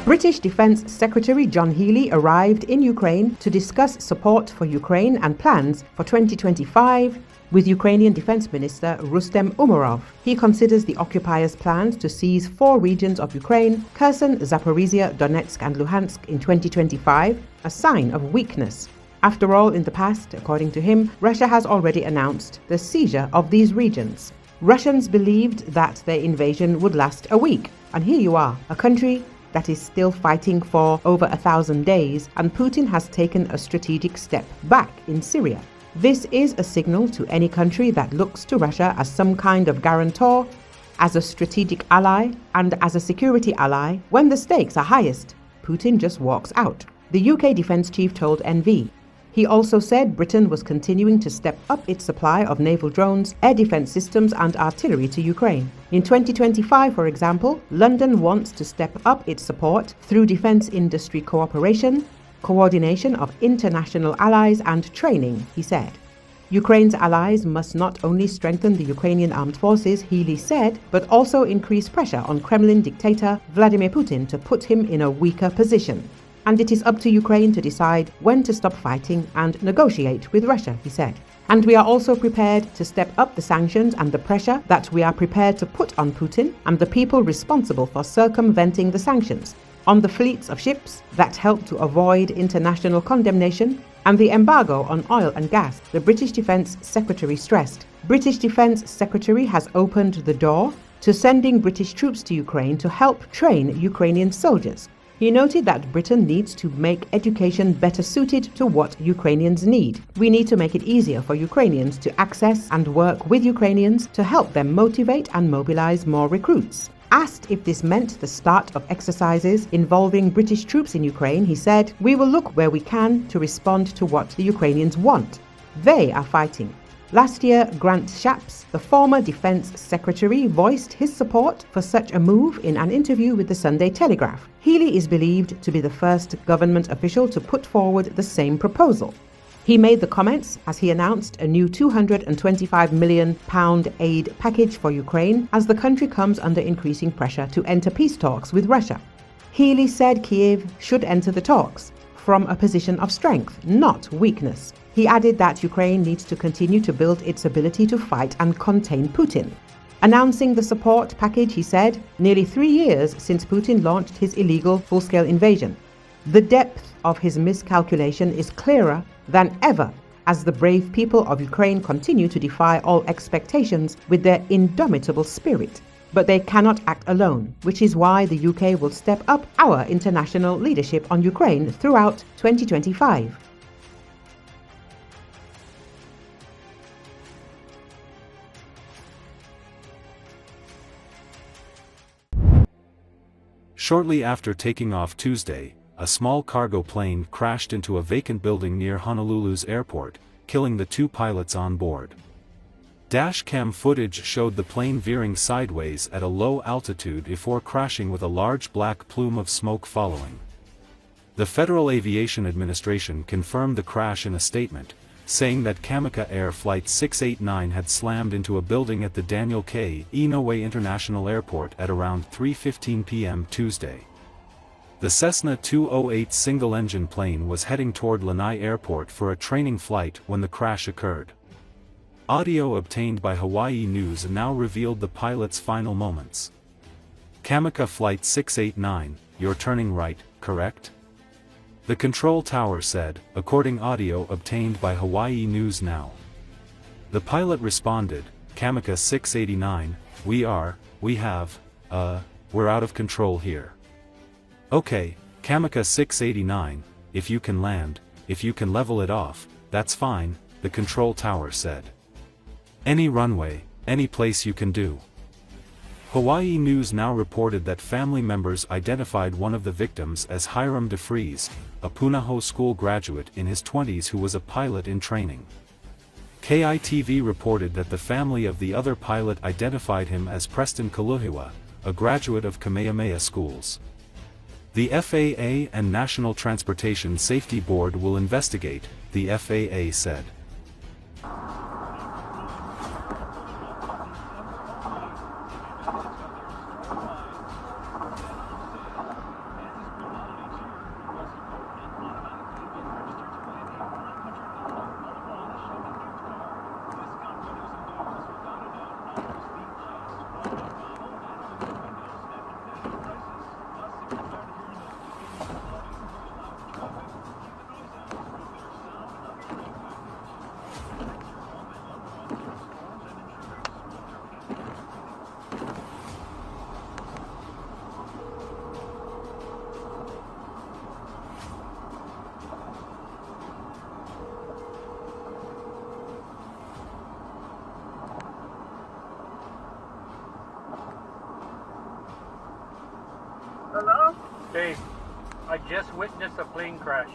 British Defense Secretary John Healey arrived in Ukraine to discuss support for Ukraine and plans for 2025 with Ukrainian Defense Minister Rustem Umerov. He considers the occupiers' plans to seize 4 regions of Ukraine, Kherson, Zaporizhia, Donetsk and Luhansk in 2025, a sign of weakness. After all, in the past, according to him, Russia has already announced the seizure of these regions. Russians believed that their invasion would last a week, and here you are, a country that is still fighting for over 1,000 days, and Putin has taken a strategic step back in Syria. This is a signal to any country that looks to Russia as some kind of guarantor, as a strategic ally, and as a security ally. When the stakes are highest, Putin just walks out, the UK defense chief told NV. He also said Britain was continuing to step up its supply of naval drones, air defense systems and artillery to Ukraine. In 2025, for example, London wants to step up its support through defense industry cooperation, coordination of international allies and training, he said. Ukraine's allies must not only strengthen the Ukrainian Armed Forces, Healey said, but also increase pressure on Kremlin dictator Vladimir Putin to put him in a weaker position. And it is up to Ukraine to decide when to stop fighting and negotiate with Russia, he said. And we are also prepared to step up the sanctions and the pressure that we are prepared to put on Putin and the people responsible for circumventing the sanctions, on the fleets of ships that help to avoid international condemnation, and the embargo on oil and gas, the British Defense Secretary stressed. British Defense Secretary has opened the door to sending British troops to Ukraine to help train Ukrainian soldiers. He noted that Britain needs to make education better suited to what Ukrainians need. We need to make it easier for Ukrainians to access and work with Ukrainians to help them motivate and mobilize more recruits. Asked if this meant the start of exercises involving British troops in Ukraine, he said, "We will look where we can to respond to what the Ukrainians want. They are fighting." Last year, Grant Shapps, the former Defense Secretary, voiced his support for such a move in an interview with the Sunday Telegraph. Healey is believed to be the first government official to put forward the same proposal. He made the comments as he announced a new £225 million aid package for Ukraine as the country comes under increasing pressure to enter peace talks with Russia. Healey said Kiev should enter the talks from a position of strength, not weakness. He added that Ukraine needs to continue to build its ability to fight and contain Putin. Announcing the support package, he said, nearly 3 years since Putin launched his illegal full-scale invasion. The depth of his miscalculation is clearer than ever as the brave people of Ukraine continue to defy all expectations with their indomitable spirit. But they cannot act alone, which is why the UK will step up our international leadership on Ukraine throughout 2025. Shortly after taking off Tuesday, a small cargo plane crashed into a vacant building near Honolulu's airport, killing the 2 pilots on board. Dashcam footage showed the plane veering sideways at a low altitude before crashing with a large black plume of smoke following. The Federal Aviation Administration confirmed the crash in a statement, saying that Kamika Air Flight 689 had slammed into a building at the Daniel K. Inouye International Airport at around 3:15 p.m. Tuesday. The Cessna 208 single-engine plane was heading toward Lanai Airport for a training flight when the crash occurred. Audio obtained by Hawaii News now revealed the pilot's final moments. Kamika Flight 689, you're turning right, correct? The control tower said, according audio obtained by Hawaii News Now. The pilot responded, Kamika 689, we're out of control here. Okay, Kamika 689, if you can land, if you can level it off, that's fine, the control tower said. Any runway, any place you can do. Hawaii News Now reported that family members identified one of the victims as Hiram DeFries, a Punahou School graduate in his 20s who was a pilot in training. KITV reported that the family of the other pilot identified him as Preston Kaluhiwa, a graduate of Kamehameha schools. The FAA and National Transportation Safety Board will investigate, the FAA said. Hello? Dave, I just witnessed a plane crash.